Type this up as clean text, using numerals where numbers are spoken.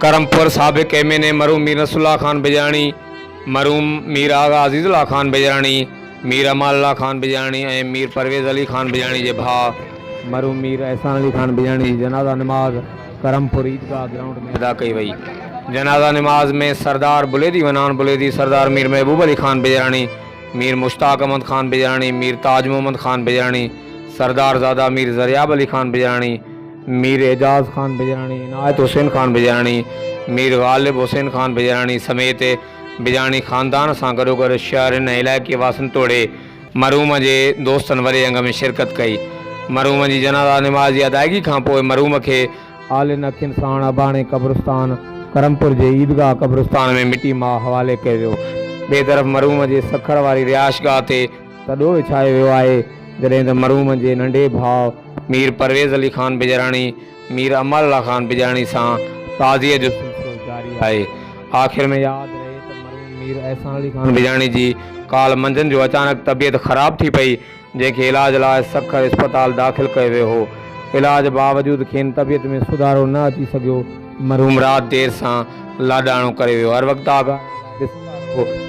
करमपुर साबिक MNA murrum Mir Nasrallah Khan Bijani, murrum Mir आगा अज़ीज़ुल्लाह खान बिजाणी, मीर अमानुल्लाह खान बिजाणी ऐं मीर परवेज़ अली खान बिजाणी जे भाउ मरूम मीर एहसान अली खान बिजाणी जी जनाज़ा नमाज़ करमपुर ईदगाह ग्राउंड में अदा कई वई। जनाज़ा नमाज़ में सरदार बुलेदी वनान बुलेदी, सरदार मीर महबूब अली खान बिजाणी, मीर मुश्ताक अहमद खान बिजाणी, मीर ताज मोहम्मद खान बिजाणी, सरदार ज़ादा मीर ज़रियाब अली खान बिजाणी, मीर एजाज़ खान बिजाणी, इनायत हुसैन खान बिजाणी, मीर गालिब हुसैन खान बिजाणी समेत बिजाणी ख़ानदान सां गॾोगॾु शहरनि ऐं इलाइक़े वासियुनि तोड़े मरूम जे दोस्तनि वॾे अंग में शिरकत कई। मरूम जी जनाज़ा नमाज़ जी अदायगी खां पोइ मरूम खे आलिन अखियुनि सां अबाणे क़ब्रिस्तान करमपुर जे ईदगाह क़ब्रिस्तान में मिटी मां हवाले कयो वियो। ॿिए तरफ़ मरूम जे सखर वारी रिहाइशगाह ते तॾो विछायो वियो आहे, जॾहिं त मरूम जे नंढे भाउ मीर परवेज़ अली खान बिजराणी मीर अमानुल्लाह खान बिजराणी सां ताज़िए जो सिलसिलो जारी आहे। आख़िर में यादि रहे त मरूम मीर एहसान अली खान बिजराणी जी काल मंझंदि जो अचानक तबियत ख़राब थी पई, जंहिंखे इलाज लाइ सखर अस्पताल दाख़िल कयो वियो हो। इलाज बावजूदि खेनि तबियत में सुधारो न अची सघियो। मरूम राति देरि सां लाॾाणो करे वियो। हर वक़्तु आगाह